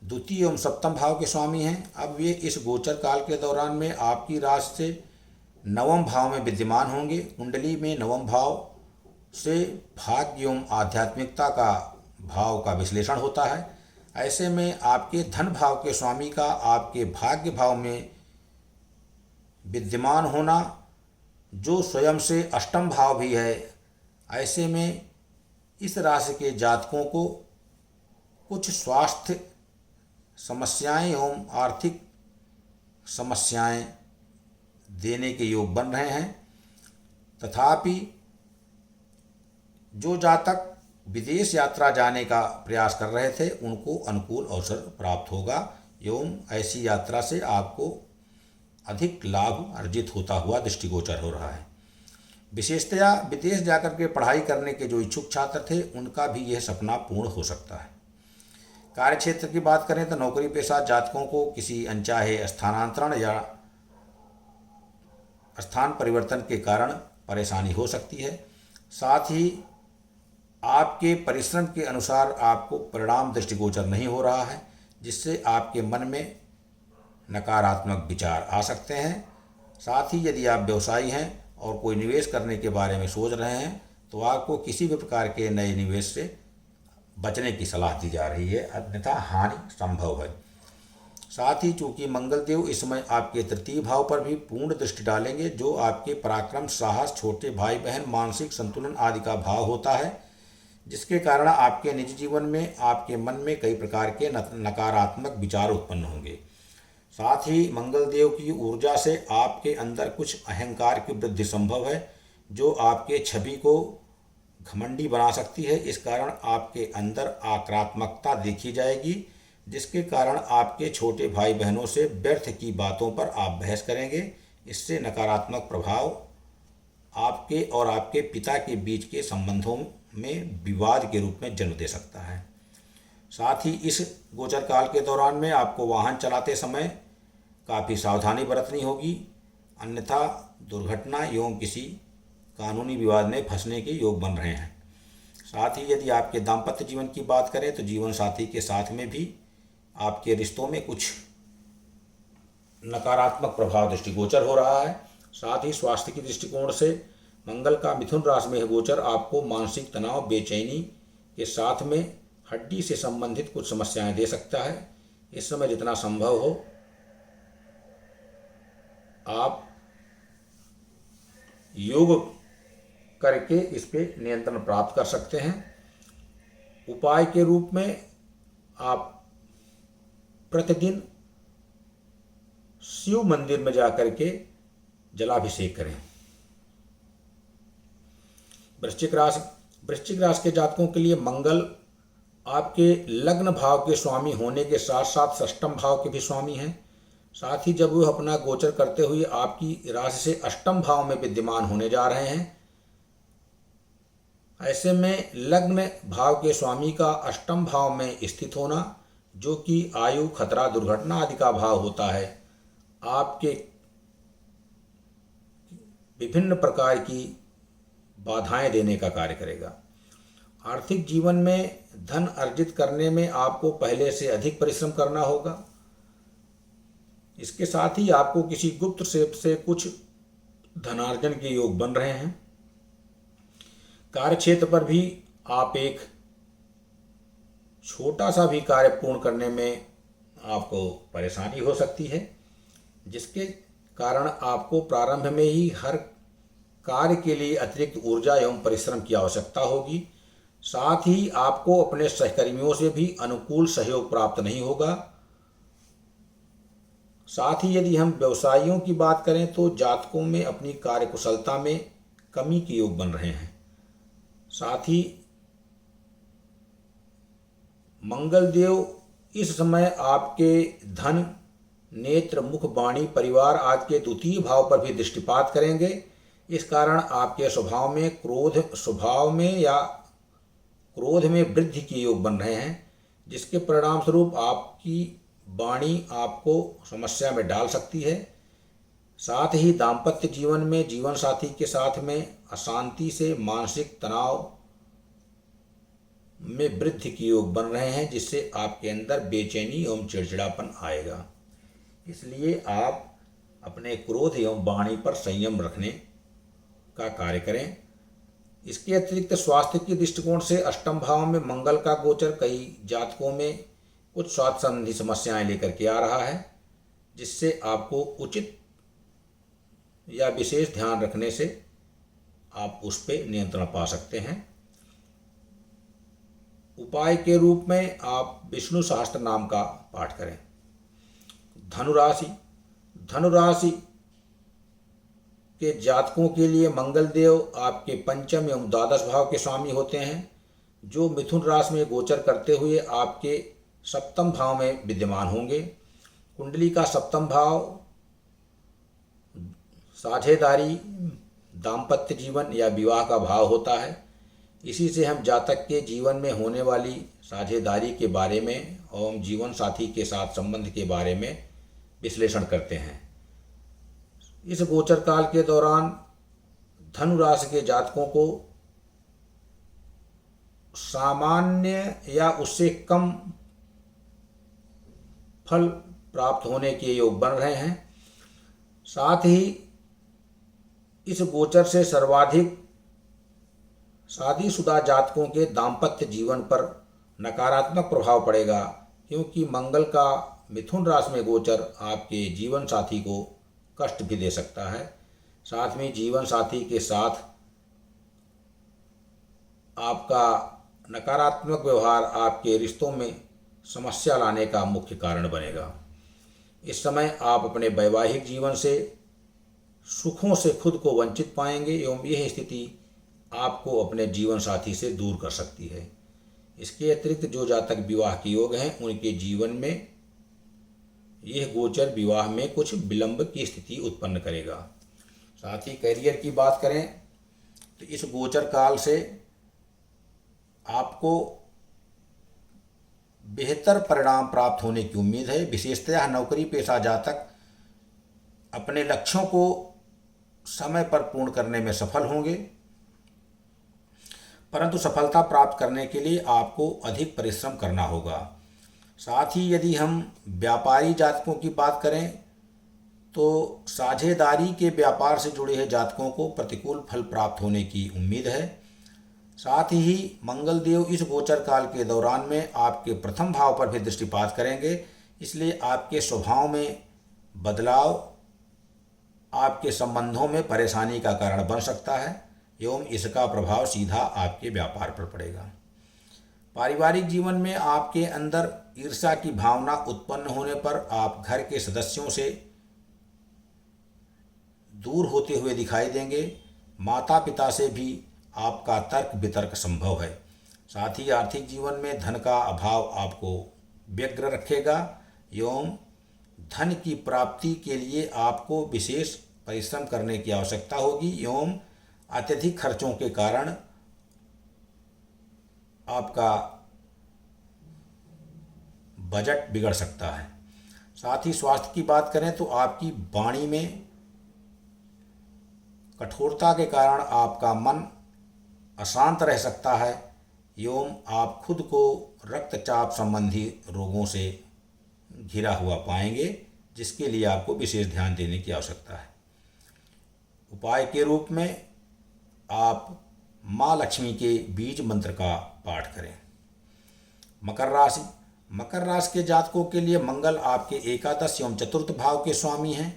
द्वितीय एवं सप्तम भाव के स्वामी हैं। अब वे इस गोचर काल के दौरान में आपकी राशि से नवम भाव में विद्यमान होंगे। कुंडली में नवम भाव से भाग्य एवं आध्यात्मिकता का भाव का विश्लेषण होता है। ऐसे में आपके धन भाव के स्वामी का आपके भाग्य भाव में विद्यमान होना, जो स्वयं से अष्टम भाव भी है, ऐसे में इस राशि के जातकों को कुछ स्वास्थ्य समस्याएं एवं आर्थिक समस्याएं देने के योग बन रहे हैं। तथापि जो जातक विदेश यात्रा जाने का प्रयास कर रहे थे उनको अनुकूल अवसर प्राप्त होगा एवं ऐसी यात्रा से आपको अधिक लाभ अर्जित होता हुआ दृष्टिगोचर हो रहा है। विशेषतया विदेश जाकर के पढ़ाई करने के जो इच्छुक छात्र थे उनका भी यह सपना पूर्ण हो सकता है। कार्यक्षेत्र की बात करें तो नौकरी पेशा जातकों को किसी अनचाहे स्थानांतरण या स्थान परिवर्तन के कारण परेशानी हो सकती है। साथ ही आपके परिश्रम के अनुसार आपको परिणाम दृष्टिगोचर नहीं हो रहा है, जिससे आपके मन में नकारात्मक विचार आ सकते हैं। साथ ही यदि आप व्यवसायी हैं और कोई निवेश करने के बारे में सोच रहे हैं तो आपको किसी भी प्रकार के नए निवेश से बचने की सलाह दी जा रही है, अन्यथा हानि संभव है। साथ ही चूँकि मंगल देव इस समय आपके तृतीय भाव पर भी पूर्ण दृष्टि डालेंगे, जो आपके पराक्रम, साहस, छोटे भाई बहन, मानसिक संतुलन आदि का भाव होता है, जिसके कारण आपके निजी जीवन में आपके मन में कई प्रकार के नकारात्मक विचार उत्पन्न होंगे। साथ ही मंगल देव की ऊर्जा से आपके अंदर कुछ अहंकार की वृद्धि संभव है, जो आपके छवि को घमंडी बना सकती है। इस कारण आपके अंदर आक्रामकता देखी जाएगी, जिसके कारण आपके छोटे भाई बहनों से व्यर्थ की बातों पर आप बहस करेंगे। इससे नकारात्मक प्रभाव आपके और आपके पिता के बीच के संबंधों में विवाद के रूप में जन्म दे सकता है। साथ ही इस गोचर काल के दौरान में आपको वाहन चलाते समय काफ़ी सावधानी बरतनी होगी, अन्यथा दुर्घटना एवं किसी कानूनी विवाद में फंसने के योग बन रहे हैं। साथ ही यदि आपके दाम्पत्य जीवन की बात करें तो जीवन साथी के साथ में भी आपके रिश्तों में कुछ नकारात्मक प्रभाव दृष्टिगोचर हो रहा है। साथ ही स्वास्थ्य की दृष्टिकोण से मंगल का मिथुन राशि में गोचर आपको मानसिक तनाव, बेचैनी के साथ में हड्डी से संबंधित कुछ समस्याएं दे सकता है। इस समय जितना संभव हो आप योग करके इस पे नियंत्रण प्राप्त कर सकते हैं। उपाय के रूप में आप प्रतिदिन शिव मंदिर में जाकर के जलाभिषेक करें। वृश्चिक राशि के जातकों के लिए मंगल आपके लग्न भाव के स्वामी होने के साथ साथ षष्ठम भाव के भी स्वामी हैं। साथ ही जब वह अपना गोचर करते हुए आपकी राशि से अष्टम भाव में विद्यमान होने जा रहे हैं, ऐसे में लग्न भाव के स्वामी का अष्टम भाव में स्थित होना, जो कि आयु, खतरा, दुर्घटना आदि का भाव होता है, आपके विभिन्न प्रकार की बाधाएं देने का कार्य करेगा। आर्थिक जीवन में धन अर्जित करने में आपको पहले से अधिक परिश्रम करना होगा। इसके साथ ही आपको किसी गुप्त से कुछ धनार्जन के योग बन रहे हैं। कार्यक्षेत्र पर भी आप एक छोटा सा भी कार्य पूर्ण करने में आपको परेशानी हो सकती है, जिसके कारण आपको प्रारंभ में ही हर कार्य के लिए अतिरिक्त ऊर्जा एवं परिश्रम की आवश्यकता होगी। साथ ही आपको अपने सहकर्मियों से भी अनुकूल सहयोग प्राप्त नहीं होगा। साथ ही यदि हम व्यवसायियों की बात करें तो जातकों में अपनी कार्यकुशलता में कमी के योग बन रहे हैं। साथ ही मंगल देव इस समय आपके धन, नेत्र, मुख, वाणी, परिवार आदि के द्वितीय भाव पर भी दृष्टिपात करेंगे। इस कारण आपके क्रोध में वृद्धि के योग बन रहे हैं, जिसके परिणाम स्वरूप आपकी वाणी आपको समस्या में डाल सकती है। साथ ही दाम्पत्य जीवन में जीवन साथी के साथ में अशांति से मानसिक तनाव में वृद्धि के योग बन रहे हैं, जिससे आपके अंदर बेचैनी एवं चिड़चिड़ापन आएगा। इसलिए आप अपने क्रोध एवं वाणी पर संयम रखने का कार्य करें। इसके अतिरिक्त स्वास्थ्य के दृष्टिकोण से अष्टम भाव में मंगल का गोचर कई जातकों में कुछ स्वास्थ्य संबंधी समस्याएं लेकर के आ रहा है, जिससे आपको उचित या विशेष ध्यान रखने से आप उस पर नियंत्रण पा सकते हैं। उपाय के रूप में आप विष्णु सहस्त्र नाम का पाठ करें। धनुराशि के जातकों के लिए मंगल देव आपके पंचम एवं द्वादश भाव के स्वामी होते हैं, जो मिथुन राशि में गोचर करते हुए आपके सप्तम भाव में विद्यमान होंगे। कुंडली का सप्तम भाव साझेदारी, दाम्पत्य जीवन या विवाह का भाव होता है। इसी से हम जातक के जीवन में होने वाली साझेदारी के बारे में एवं जीवन साथी के साथ संबंध के बारे में विश्लेषण करते हैं। इस गोचर काल के दौरान धनु राशि के जातकों को सामान्य या उससे कम फल प्राप्त होने के योग बन रहे हैं। साथ ही इस गोचर से सर्वाधिक शादीशुदा जातकों के दाम्पत्य जीवन पर नकारात्मक प्रभाव पड़ेगा, क्योंकि मंगल का मिथुन राशि में गोचर आपके जीवन साथी को कष्ट भी दे सकता है। साथ में जीवन साथी के साथ आपका नकारात्मक व्यवहार आपके रिश्तों में समस्या लाने का मुख्य कारण बनेगा। इस समय आप अपने वैवाहिक जीवन से सुखों से खुद को वंचित पाएंगे एवं यह स्थिति आपको अपने जीवन साथी से दूर कर सकती है। इसके अतिरिक्त जो जातक विवाह के योग हैं, उनके जीवन में यह गोचर विवाह में कुछ विलंब की स्थिति उत्पन्न करेगा। साथ ही करियर की बात करें तो इस गोचर काल से आपको बेहतर परिणाम प्राप्त होने की उम्मीद है। विशेषतः नौकरी पेशा जातक अपने लक्ष्यों को समय पर पूर्ण करने में सफल होंगे, परंतु सफलता प्राप्त करने के लिए आपको अधिक परिश्रम करना होगा। साथ ही यदि हम व्यापारी जातकों की बात करें तो साझेदारी के व्यापार से जुड़े हैं जातकों को प्रतिकूल फल प्राप्त होने की उम्मीद है। साथ ही मंगल देव इस गोचर काल के दौरान में आपके प्रथम भाव पर भी दृष्टिपात करेंगे, इसलिए आपके स्वभाव में बदलाव आपके संबंधों में परेशानी का कारण बन सकता है एवं इसका प्रभाव सीधा आपके व्यापार पर पड़ेगा। पारिवारिक जीवन में आपके अंदर ईर्ष्या की भावना उत्पन्न होने पर आप घर के सदस्यों से दूर होते हुए दिखाई देंगे। माता पिता से भी आपका तर्क वितर्क संभव है। साथ ही आर्थिक जीवन में धन का अभाव आपको व्यग्र रखेगा एवं धन की प्राप्ति के लिए आपको विशेष परिश्रम करने की आवश्यकता होगी एवं अत्यधिक खर्चों के कारण आपका बजट बिगड़ सकता है। साथ ही स्वास्थ्य की बात करें तो आपकी वाणी में कठोरता के कारण आपका मन अशांत रह सकता है एवं आप खुद को रक्तचाप संबंधी रोगों से घिरा हुआ पाएंगे, जिसके लिए आपको विशेष ध्यान देने की आवश्यकता है। उपाय के रूप में आप माँ लक्ष्मी के बीज मंत्र का पाठ करें। मकर राशि। मकर राशि के जातकों के लिए मंगल आपके एकादश एवं चतुर्थ भाव के स्वामी हैं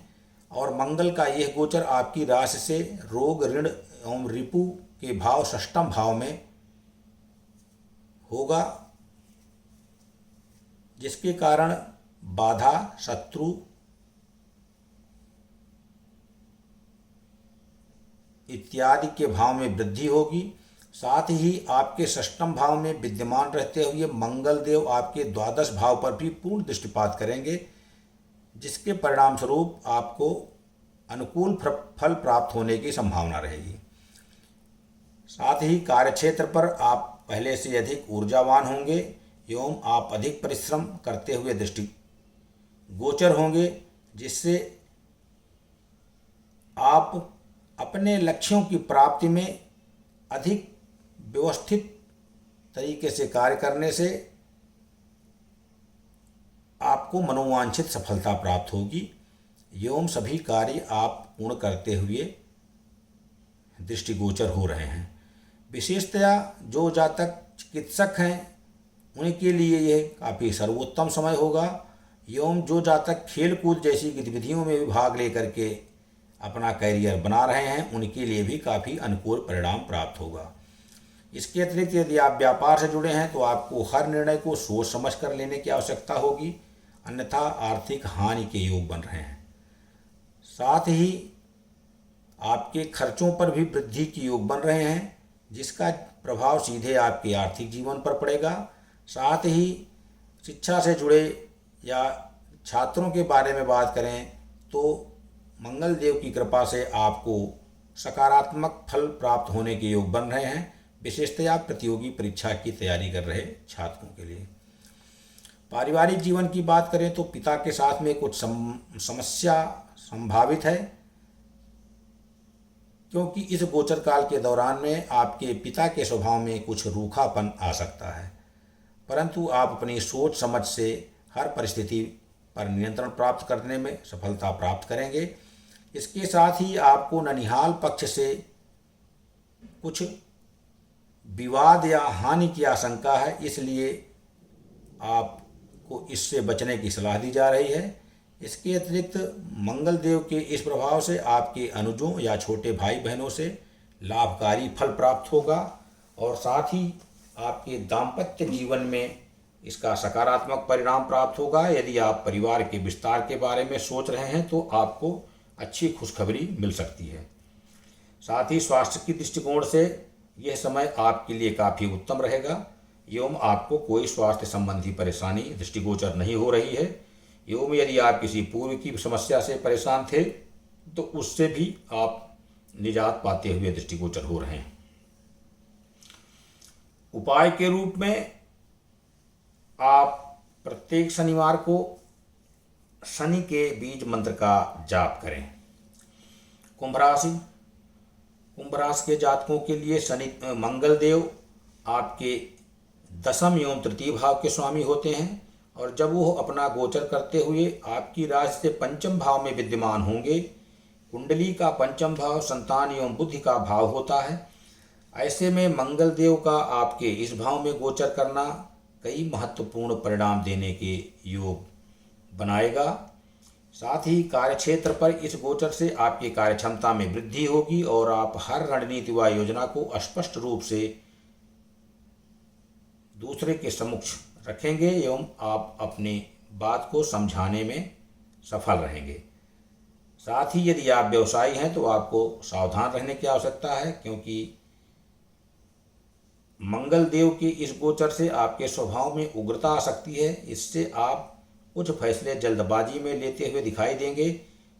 और मंगल का यह गोचर आपकी राशि से रोग, ऋण एवं रिपु के भाव षष्ठम भाव में होगा, जिसके कारण बाधा, शत्रु इत्यादि के भाव में वृद्धि होगी। साथ ही आपके षष्ठम भाव में विद्यमान रहते हुए मंगल देव आपके द्वादश भाव पर भी पूर्ण दृष्टिपात करेंगे, जिसके परिणाम स्वरूप आपको अनुकूल फल प्राप्त होने की संभावना रहेगी। साथ ही कार्यक्षेत्र पर आप पहले से अधिक ऊर्जावान होंगे एवं आप अधिक परिश्रम करते हुए दृष्टि गोचर होंगे, जिससे आप अपने लक्ष्यों की प्राप्ति में अधिक व्यवस्थित तरीके से कार्य करने से आपको मनोवांछित सफलता प्राप्त होगी एवं सभी कार्य आप पूर्ण करते हुए दृष्टिगोचर हो रहे हैं। विशेषतया जो जातक चिकित्सक हैं उनके लिए यह काफ़ी सर्वोत्तम समय होगा एवं जो जातक खेल कूद जैसी गतिविधियों में भी भाग लेकर के अपना करियर बना रहे हैं उनके लिए भी काफ़ी अनुकूल परिणाम प्राप्त होगा। इसके अतिरिक्त यदि आप व्यापार से जुड़े हैं तो आपको हर निर्णय को सोच समझ कर लेने की आवश्यकता होगी, अन्यथा आर्थिक हानि के योग बन रहे हैं। साथ ही आपके खर्चों पर भी वृद्धि के योग बन रहे हैं, जिसका प्रभाव सीधे आपके आर्थिक जीवन पर पड़ेगा। साथ ही शिक्षा से जुड़े या छात्रों के बारे में बात करें तो मंगल देव की कृपा से आपको सकारात्मक फल प्राप्त होने के योग बन रहे हैं, विशेषतया प्रतियोगी परीक्षा की तैयारी कर रहे छात्रों के लिए। पारिवारिक जीवन की बात करें तो पिता के साथ में कुछ समस्या संभावित है, क्योंकि इस गोचर काल के दौरान में आपके पिता के स्वभाव में कुछ रूखापन आ सकता है, परंतु आप अपनी सोच समझ से हर परिस्थिति पर नियंत्रण प्राप्त करने में सफलता प्राप्त करेंगे। इसके साथ ही आपको ननिहाल पक्ष से कुछ विवाद या हानि की आशंका है, इसलिए आपको इससे बचने की सलाह दी जा रही है। इसके अतिरिक्त मंगल देव के इस प्रभाव से आपके अनुजों या छोटे भाई बहनों से लाभकारी फल प्राप्त होगा और साथ ही आपके दाम्पत्य जीवन में इसका सकारात्मक परिणाम प्राप्त होगा। यदि आप परिवार के विस्तार के बारे में सोच रहे हैं तो आपको अच्छी खुशखबरी मिल सकती है। साथ ही स्वास्थ्य की दृष्टिकोण से यह समय आपके लिए काफ़ी उत्तम रहेगा एवं आपको कोई स्वास्थ्य संबंधी परेशानी दृष्टिगोचर नहीं हो रही है एवं यदि आप किसी पूर्व की समस्या से परेशान थे तो उससे भी आप निजात पाते हुए दृष्टिगोचर हो रहे हैं। उपाय के रूप में आप प्रत्येक शनिवार को शनि के बीज मंत्र का जाप करें। कुंभ राशि। कुंभ राशि के जातकों के लिए मंगल देव आपके दशम एवं तृतीय भाव के स्वामी होते हैं और जब वो अपना गोचर करते हुए आपकी राशि से पंचम भाव में विद्यमान होंगे, कुंडली का पंचम भाव संतान एवं बुद्धि का भाव होता है। ऐसे में मंगल देव का आपके इस भाव में गोचर करना कई महत्वपूर्ण परिणाम देने के योग बनाएगा। साथ ही कार्यक्षेत्र पर इस गोचर से आपकी कार्यक्षमता में वृद्धि होगी और आप हर रणनीति व योजना को स्पष्ट रूप से दूसरे के समक्ष रखेंगे एवं आप अपनी बात को समझाने में सफल रहेंगे। साथ ही यदि आप व्यवसायी हैं तो आपको सावधान रहने की आवश्यकता है, क्योंकि मंगल देव के इस गोचर से आपके स्वभाव में उग्रता आ सकती है। इससे आप कुछ फैसले जल्दबाजी में लेते हुए दिखाई देंगे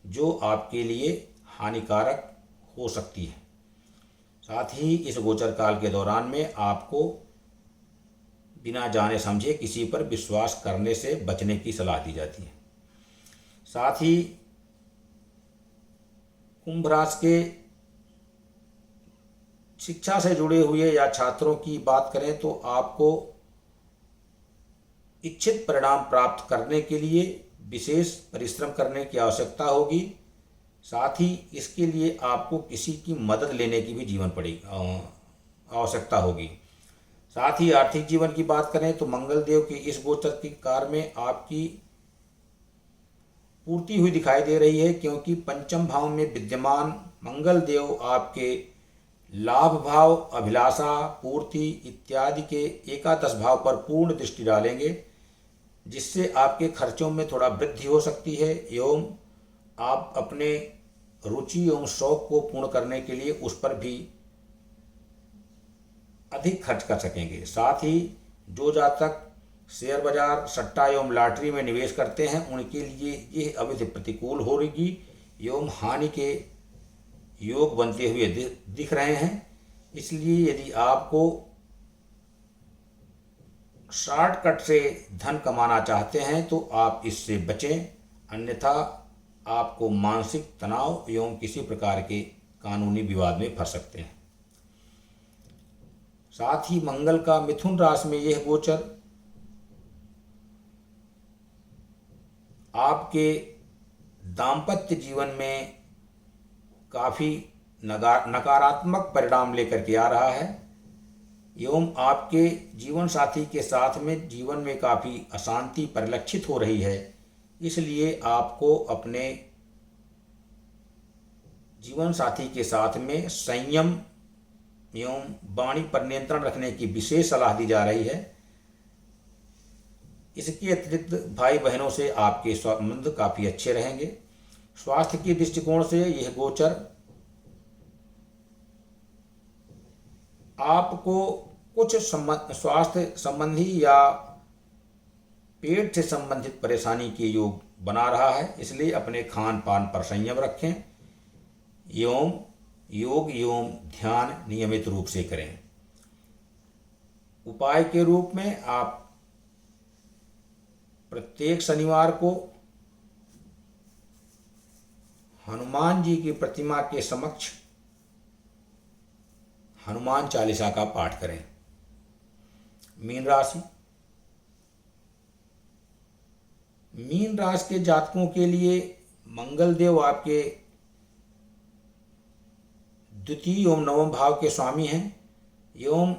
जो आपके लिए हानिकारक हो सकती है। साथ ही इस गोचर काल के दौरान में आपको बिना जाने समझे किसी पर विश्वास करने से बचने की सलाह दी जाती है। साथ ही कुंभ राशि के शिक्षा से जुड़े हुए या छात्रों की बात करें तो आपको इच्छित परिणाम प्राप्त करने के लिए विशेष परिश्रम करने की आवश्यकता होगी। साथ ही इसके लिए आपको किसी की मदद लेने की भी आवश्यकता होगी। साथ ही आर्थिक जीवन की बात करें तो मंगल देव के इस गोचर के कार्य में आपकी पूर्ति हुई दिखाई दे रही है, क्योंकि पंचम भाव में विद्यमान मंगल देव आपके लाभ भाव, अभिलाषा, पूर्ति इत्यादि के एकादश भाव पर पूर्ण दृष्टि डालेंगे, जिससे आपके खर्चों में थोड़ा वृद्धि हो सकती है एवं आप अपने रुचि एवं शौक को पूर्ण करने के लिए उस पर भी अधिक खर्च कर सकेंगे। साथ ही जो जातक शेयर बाजार, सट्टा एवं लॉटरी में निवेश करते हैं उनके लिए यह अवधि प्रतिकूल हो रही एवं हानि के योग बनते हुए दिख रहे हैं। इसलिए यदि आपको शॉर्टकट से धन कमाना चाहते हैं तो आप इससे बचें, अन्यथा आपको मानसिक तनाव एवं किसी प्रकार के कानूनी विवाद में फंस सकते हैं। साथ ही मंगल का मिथुन राशि में यह गोचर आपके दाम्पत्य जीवन में काफ़ी नकारात्मक परिणाम लेकर के आ रहा है एवं आपके जीवन साथी के साथ में जीवन में काफ़ी अशांति परिलक्षित हो रही है। इसलिए आपको अपने जीवन साथी के साथ में संयम एवं वाणी पर नियंत्रण रखने की विशेष सलाह दी जा रही है। इसके अतिरिक्त भाई बहनों से आपके संबंध काफ़ी अच्छे रहेंगे। स्वास्थ्य के दृष्टिकोण से यह गोचर आपको कुछ स्वास्थ्य संबंधी या पेट से संबंधित परेशानी के योग बना रहा है, इसलिए अपने खान पान पर संयम रखें एवं योग एवं ध्यान नियमित रूप से करें। उपाय के रूप में आप प्रत्येक शनिवार को हनुमान जी की प्रतिमा के समक्ष हनुमान चालीसा का पाठ करें। मीन राशि के जातकों के लिए मंगल देव आपके द्वितीय एवं नवम भाव के स्वामी हैं एवं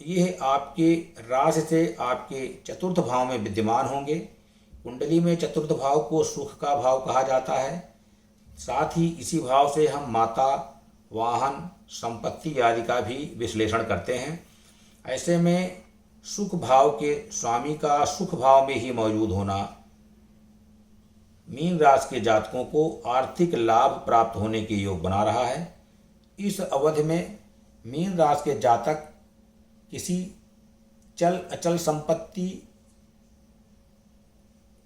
यह आपके राशि से आपके चतुर्थ भाव में विद्यमान होंगे। कुंडली में चतुर्थ भाव को सुख का भाव कहा जाता है। साथ ही इसी भाव से हम माता, वाहन, संपत्ति आदि का भी विश्लेषण करते हैं। ऐसे में सुख भाव के स्वामी का सुख भाव में ही मौजूद होना मीन राशि के जातकों को आर्थिक लाभ प्राप्त होने के योग बना रहा है। इस अवधि में मीन राशि के जातक किसी चल अचल संपत्ति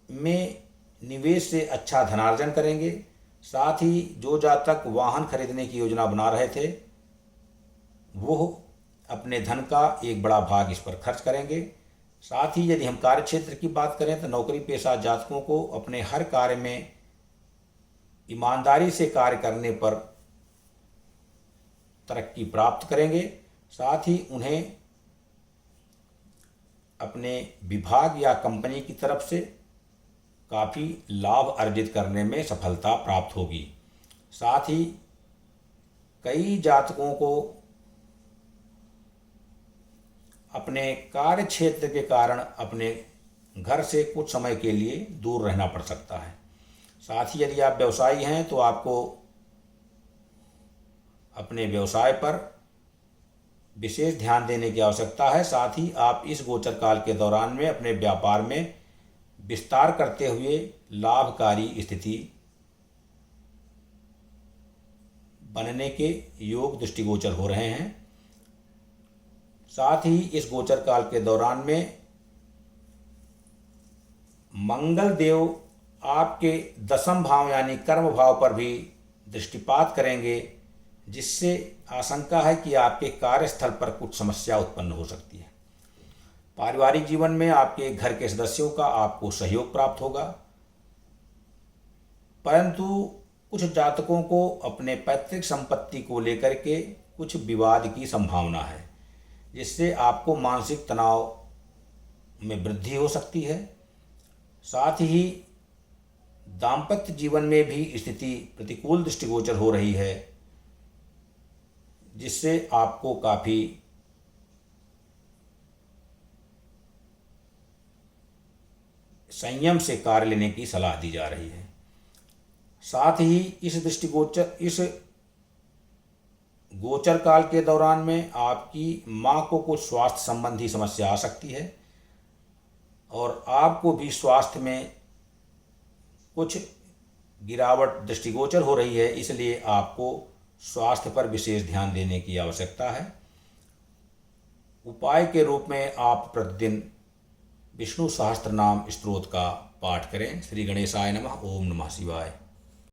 में निवेश से अच्छा धनार्जन करेंगे। साथ ही जो जातक वाहन खरीदने की योजना बना रहे थे वो अपने धन का एक बड़ा भाग इस पर खर्च करेंगे। साथ ही यदि हम कार्य क्षेत्र की बात करें तो नौकरी पेशा जातकों को अपने हर कार्य में ईमानदारी से कार्य करने पर तरक्की प्राप्त करेंगे। साथ ही उन्हें अपने विभाग या कंपनी की तरफ से काफ़ी लाभ अर्जित करने में सफलता प्राप्त होगी। साथ ही कई जातकों को अपने कार्य क्षेत्र के कारण अपने घर से कुछ समय के लिए दूर रहना पड़ सकता है। साथ ही यदि आप व्यवसायी हैं तो आपको अपने व्यवसाय पर विशेष ध्यान देने की आवश्यकता है। साथ ही आप इस गोचर काल के दौरान में अपने व्यापार में विस्तार करते हुए लाभकारी स्थिति बनने के योग दृष्टिगोचर हो रहे हैं। साथ ही इस गोचर काल के दौरान में मंगल देव आपके दशम भाव यानी कर्म भाव पर भी दृष्टिपात करेंगे, जिससे आशंका है कि आपके कार्यस्थल पर कुछ समस्या उत्पन्न हो सकती है। पारिवारिक जीवन में आपके घर के सदस्यों का आपको सहयोग प्राप्त होगा, परंतु कुछ जातकों को अपने पैतृक संपत्ति को लेकर के कुछ विवाद की संभावना है, जिससे आपको मानसिक तनाव में वृद्धि हो सकती है। साथ ही दाम्पत्य जीवन में भी स्थिति प्रतिकूल दृष्टिगोचर हो रही है, जिससे आपको काफ़ी संयम से कार्य लेने की सलाह दी जा रही है। साथ ही इस गोचर काल के दौरान में आपकी माँ को कुछ स्वास्थ्य संबंधी समस्या आ सकती है और आपको भी स्वास्थ्य में कुछ गिरावट दृष्टिगोचर हो रही है, इसलिए आपको स्वास्थ्य पर विशेष ध्यान देने की आवश्यकता है। उपाय के रूप में आप प्रतिदिन विष्णु सहस्त्रनाम स्तोत्र का पाठ करें। श्री गणेशाय नमः। ओम नमः शिवाय।